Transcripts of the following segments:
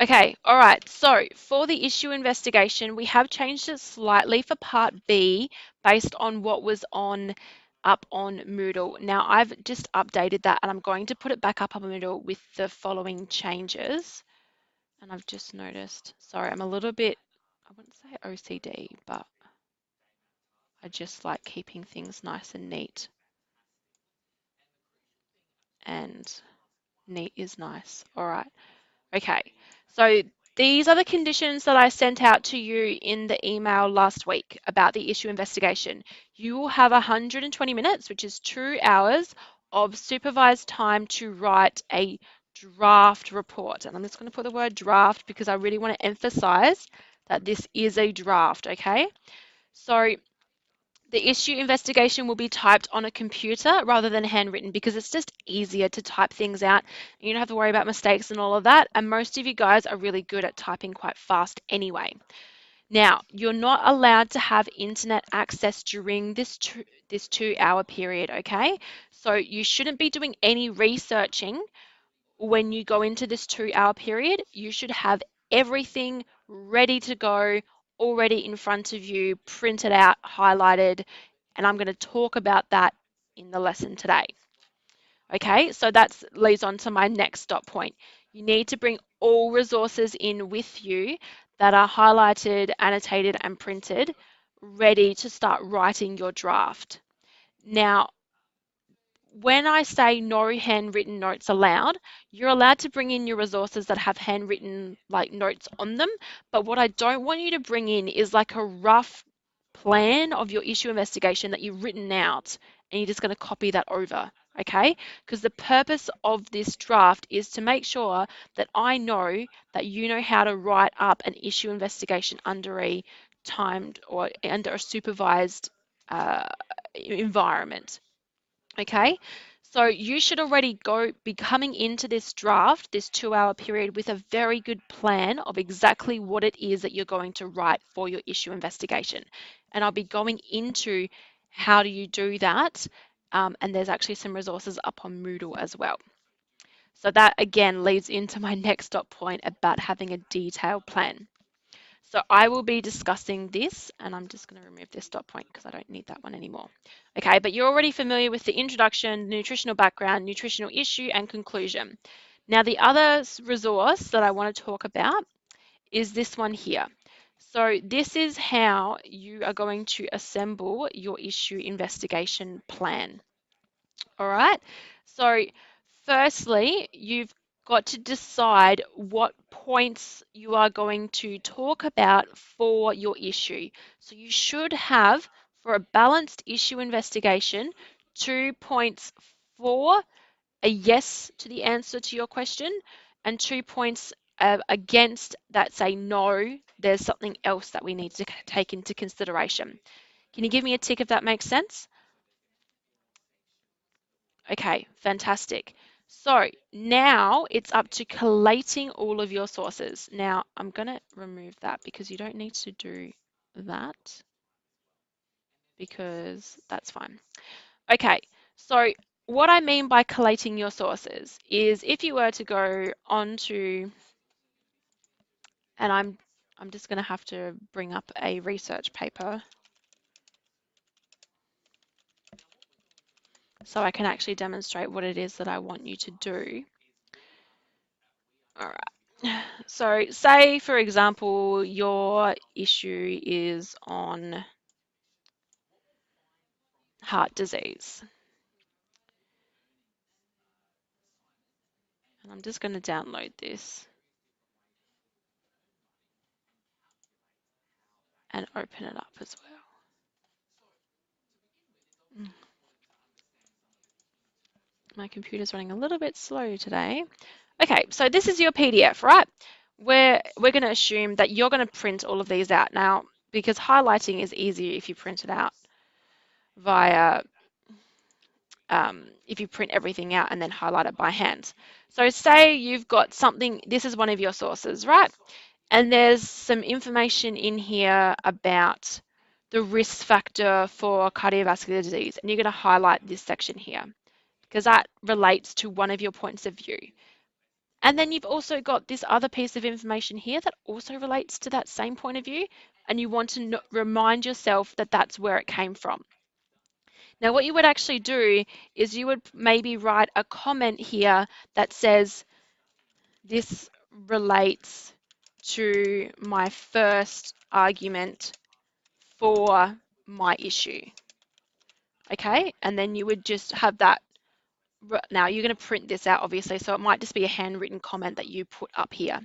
Okay, all right. So for the issue investigation, we have changed it slightly for part B based on what was on up on Moodle. Now I've just updated that and I'm going to put it back up on Moodle with the following changes. And I've just noticed, sorry, I'm a little bit, I wouldn't say OCD, but I just like keeping things nice and neat. And neat is nice. All right. Okay, so these are the conditions that I sent out to you in the email last week about the issue investigation. You will have 120 minutes, which is 2 hours of supervised time to write a draft report. And I'm just going to put the word draft because I really want to emphasize that this is a draft, okay? So the issue investigation will be typed on a computer rather than handwritten because it's just easier to type things out. You don't have to worry about mistakes and all of that. And most of you guys are really good at typing quite fast anyway. Now, you're not allowed to have internet access during this 2 hour period, okay? So you shouldn't be doing any researching when you go into this 2 hour period. You should have everything ready to go, already in front of you, printed out, highlighted, and I'm going to talk about that in the lesson today. Okay, so that leads on to my next stop point. You need to bring all resources in with you that are highlighted, annotated, and printed, ready to start writing your draft. Now, when I say no handwritten notes allowed, you're allowed to bring in your resources that have handwritten like notes on them. But what I don't want you to bring in is like a rough plan of your issue investigation that you've written out and you're just going to copy that over. Okay, because the purpose of this draft is to make sure that I know that you know how to write up an issue investigation under a timed or under a supervised environment. Okay, so you should already be coming into this draft, this 2 hour period, with a very good plan of exactly what it is that you're going to write for your issue investigation. And I'll be going into how do you do that. And there's actually some resources up on Moodle as well. So that again leads into my next dot point about having a detailed plan. So I will be discussing this, and I'm just going to remove this dot point because I don't need that one anymore. Okay, but you're already familiar with the introduction, nutritional background, nutritional issue, and conclusion. Now, the other resource that I want to talk about is this one here. So this is how you are going to assemble your issue investigation plan. All right. So firstly, you've got to decide what points you are going to talk about for your issue. So you should have, for a balanced issue investigation, 2 points for a yes to the answer to your question and 2 points against that say no, there's something else that we need to take into consideration. Can you give me a tick if that makes sense? Okay, fantastic. So now it's up to collating all of your sources. Now I'm going to remove that because you don't need to do that because that's fine. Okay, so what I mean by collating your sources is if you were to go onto, and I'm just going to have to bring up a research paper so I can actually demonstrate what it is that I want you to do. All right. So say, for example, your issue is on heart disease. And I'm just going to download this and open it up as well. My computer's running a little bit slow today. Okay, so this is your PDF, right? We're going to assume that you're going to print all of these out now because highlighting is easier if you print it out via if you print everything out and then highlight it by hand. So say you've got something, this is one of your sources, right? And there's some information in here about the risk factor for cardiovascular disease. And you're going to highlight this section here because that relates to one of your points of view. And then you've also got this other piece of information here that also relates to that same point of view, and you want to remind yourself that that's where it came from. Now, what you would actually do is you would maybe write a comment here that says, this relates to my first argument for my issue. Okay, and then you would just have that. Now you're going to print this out, obviously, so it might just be a handwritten comment that you put up here.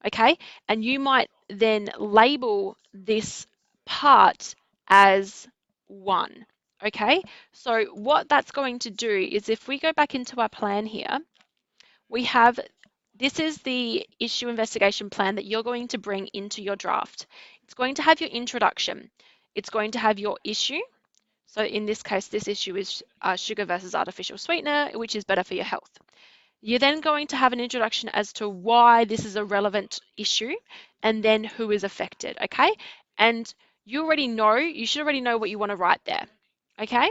Okay, and you might then label this part as 1. Okay, so what that's going to do is if we go back into our plan here, we have, this is the issue investigation plan that you're going to bring into your draft. It's going to have your introduction. It's going to have your issue. So in this case, this issue is sugar versus artificial sweetener, which is better for your health. You're then going to have an introduction as to why this is a relevant issue and then who is affected, okay? And you should already know what you want to write there, okay?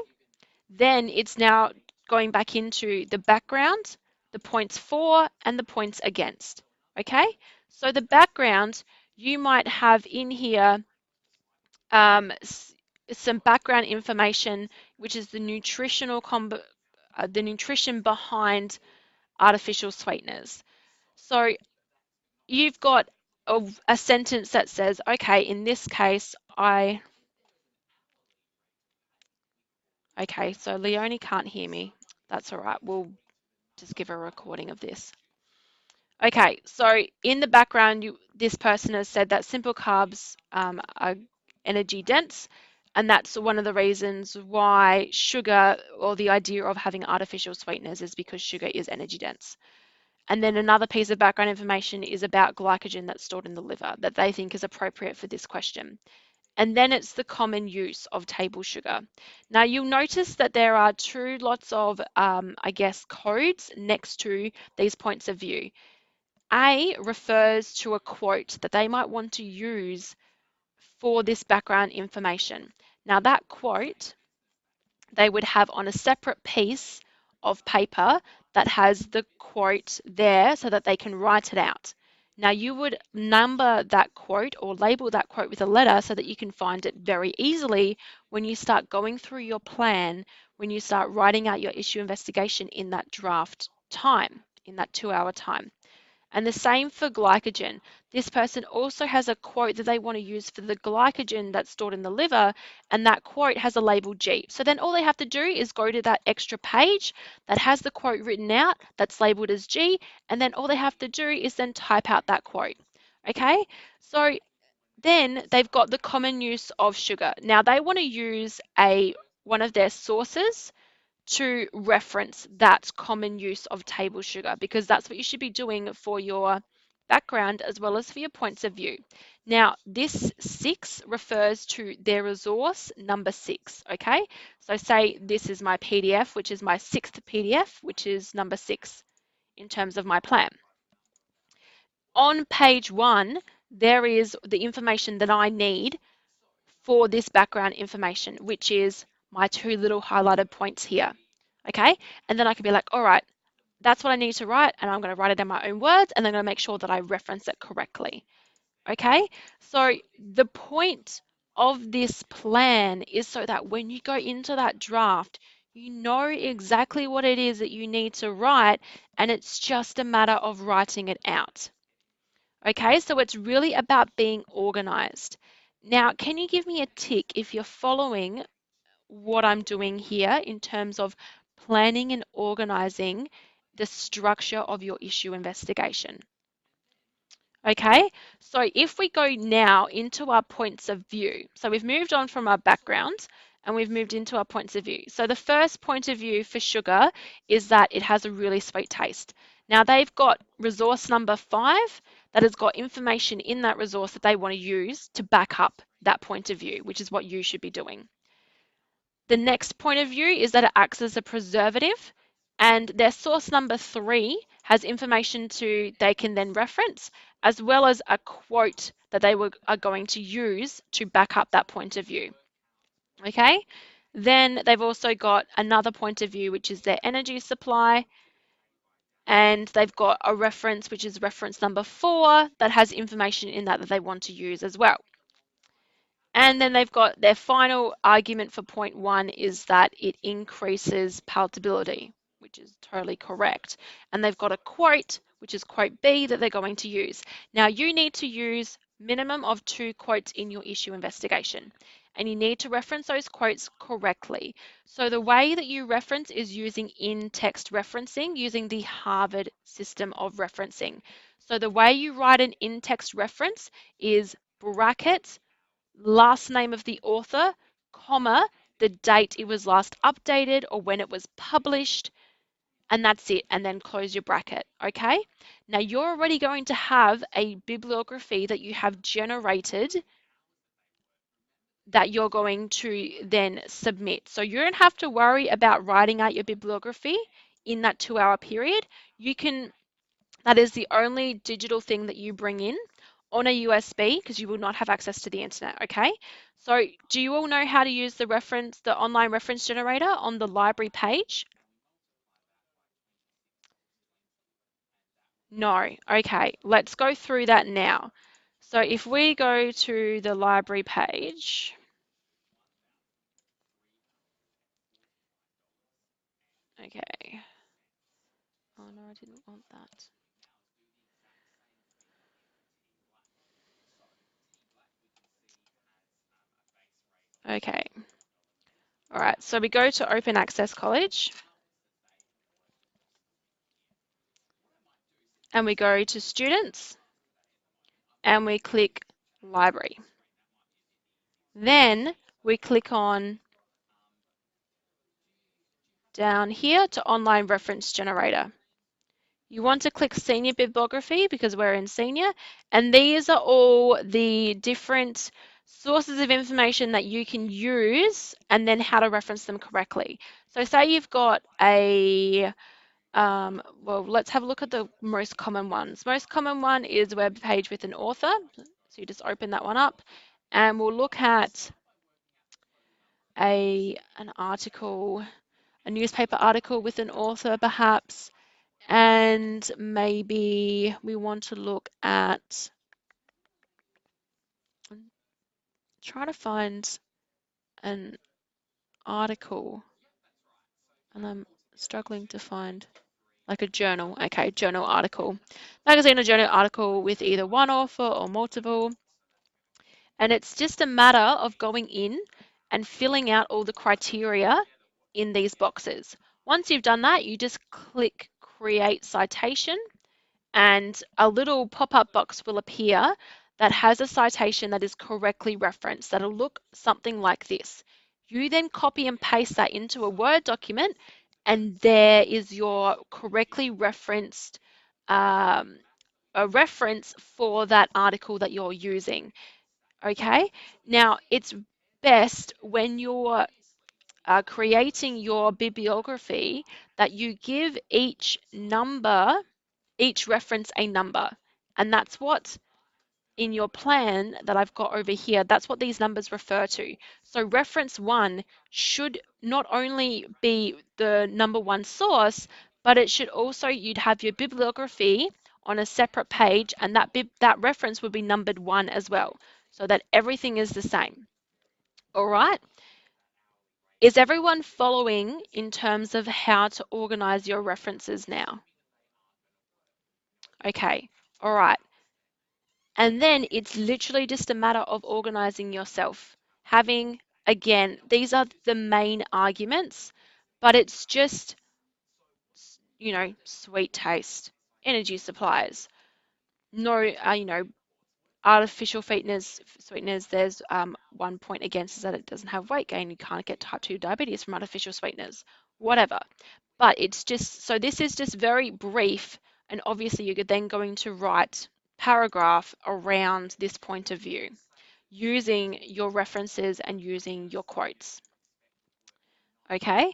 Then it's now going back into the background, the points for and the points against, okay? So the background, you might have in here some background information, which is the the nutrition behind artificial sweeteners. So you've got a sentence that says, okay, in this case, okay, so Leonie can't hear me. That's all right. We'll just give a recording of this. Okay, so in the background, this person has said that simple carbs are energy dense, and that's one of the reasons why sugar, or the idea of having artificial sweeteners, is because sugar is energy dense. And then another piece of background information is about glycogen that's stored in the liver that they think is appropriate for this question. And then it's the common use of table sugar. Now you'll notice that there are two lots of, I guess, codes next to these points of view. A refers to a quote that they might want to use for this background information. Now that quote they would have on a separate piece of paper that has the quote there so that they can write it out. Now you would number that quote or label that quote with a letter so that you can find it very easily when you start going through your plan, when you start writing out your issue investigation in that draft time, in that 2-hour time. And the same for glycogen. This person also has a quote that they want to use for the glycogen that's stored in the liver, and that quote has a label G. So then all they have to do is go to that extra page that has the quote written out that's labeled as G, and then all they have to do is then type out that quote. Okay, so then they've got the common use of sugar. Now they want to use one of their sources to reference that common use of table sugar, because that's what you should be doing for your background as well as for your points of view. Now, this 6 refers to their resource number 6, okay? So say this is my PDF, which is my 6th PDF, which is number 6 in terms of my plan. On page 1, there is the information that I need for this background information, which is my 2 little highlighted points here. Okay, and then I could be like, all right, that's what I need to write, and I'm going to write it in my own words, and then I'm going to make sure that I reference it correctly. Okay, so the point of this plan is so that when you go into that draft, you know exactly what it is that you need to write, and it's just a matter of writing it out. Okay, so it's really about being organized. Now, can you give me a tick if you're following what I'm doing here in terms of planning and organizing the structure of your issue investigation? Okay, so if we go now into our points of view, so we've moved on from our background and we've moved into our points of view. So the first point of view for sugar is that it has a really sweet taste. Now they've got resource number 5 that has got information in that resource that they want to use to back up that point of view, which is what you should be doing. The next point of view is that it acts as a preservative, and their source number 3 has information they can then reference, as well as a quote that are going to use to back up that point of view. Okay, then they've also got another point of view, which is their energy supply, and they've got a reference, which is reference number 4, that has information in that they want to use as well. And then they've got their final argument for point 1 is that it increases palatability, which is totally correct. And they've got a quote, which is quote B, that they're going to use. Now you need to use minimum of 2 quotes in your issue investigation, and you need to reference those quotes correctly. So the way that you reference is using in-text referencing, using the Harvard system of referencing. So the way you write an in-text reference is brackets, last name of the author, comma, the date it was last updated or when it was published, and that's it, and then close your bracket, okay? Now you're already going to have a bibliography that you have generated that you're going to then submit. So you don't have to worry about writing out your bibliography in that 2-hour period. You can, that is the only digital thing that you bring in on a USB because you will not have access to the internet, okay? So do you all know how to use the online reference generator on the library page? No. Okay, let's go through that now. So if we go to the library page, okay. Oh no, I didn't want that. Okay. All right, so we go to Open Access College and we go to Students and we click Library. Then we click on down here to Online Reference Generator. You want to click Senior Bibliography because we're in Senior, and these are all the different sources of information that you can use and then how to reference them correctly. So say you've got a, well, let's have a look at the most common ones. Most common one is a web page with an author. So you just open that one up and we'll look at an article, a newspaper article with an author perhaps, and maybe we want to look at, try to find an article, and I'm struggling to find like a journal. Okay, journal article, magazine or journal article with either one author or multiple. And it's just a matter of going in and filling out all the criteria in these boxes. Once you've done that, you just click Create Citation and a little pop-up box will appear that has a citation that is correctly referenced. That'll look something like this. You then copy and paste that into a Word document and there is your correctly referenced a reference for that article that you're using. Okay, now it's best when you're creating your bibliography that you give each reference a number. And that's what in your plan that I've got over here, that's what these numbers refer to. So reference 1 should not only be the number 1 source, but it should also, you'd have your bibliography on a separate page and that reference would be numbered 1 as well, so that everything is the same. All right. Is everyone following in terms of how to organize your references now? Okay, all right. And then it's literally just a matter of organizing yourself. Having, again, these are the main arguments, but it's just, sweet taste, energy supplies, no, artificial sweeteners. There's one point against is that it doesn't have weight gain. You can't get type 2 diabetes from artificial sweeteners, whatever. But it's just, so this is just very brief, and obviously you're then going to write paragraph around this point of view using your references and using your quotes. Okay,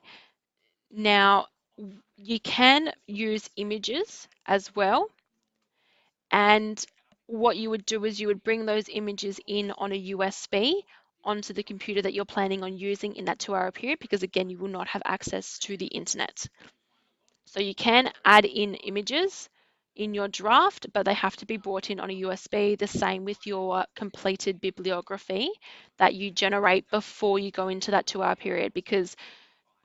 now you can use images as well, and what you would do is you would bring those images in on a USB onto the computer that you're planning on using in that 2-hour period, because again, you will not have access to the internet. So you can add in images in your draft, but they have to be brought in on a USB. The same with your completed bibliography that you generate before you go into that 2-hour period, because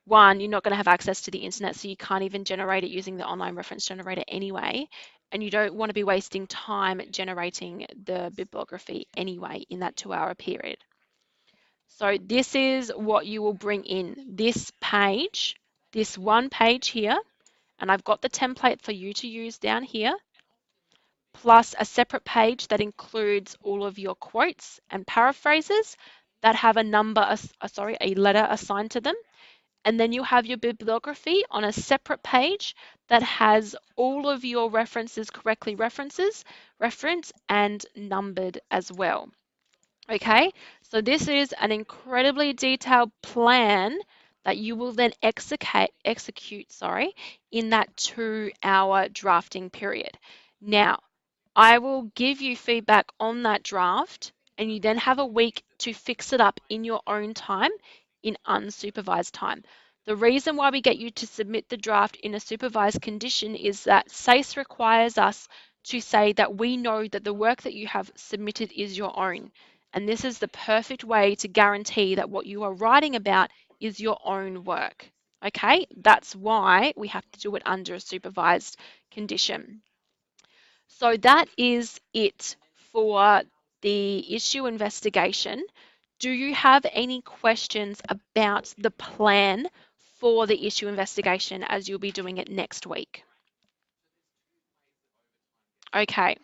one, you're not going to have access to the internet, so you can't even generate it using the online reference generator anyway. And you don't want to be wasting time generating the bibliography anyway in that 2-hour period. So this is what you will bring in. This page, this one page here, and I've got the template for you to use down here, plus a separate page that includes all of your quotes and paraphrases that have a a letter assigned to them. And then you have your bibliography on a separate page that has all of your references correctly referenced and numbered as well. Okay, so this is an incredibly detailed plan that you will then execute, in that 2-hour drafting period. Now, I will give you feedback on that draft, and you then have a week to fix it up in your own time, in unsupervised time. The reason why we get you to submit the draft in a supervised condition is that SACE requires us to say that we know that the work that you have submitted is your own. And this is the perfect way to guarantee that what you are writing about is your own work. Okay, that's why we have to do it under a supervised condition. So that is it for the issue investigation. Do you have any questions about the plan for the issue investigation as you'll be doing it next week? Okay,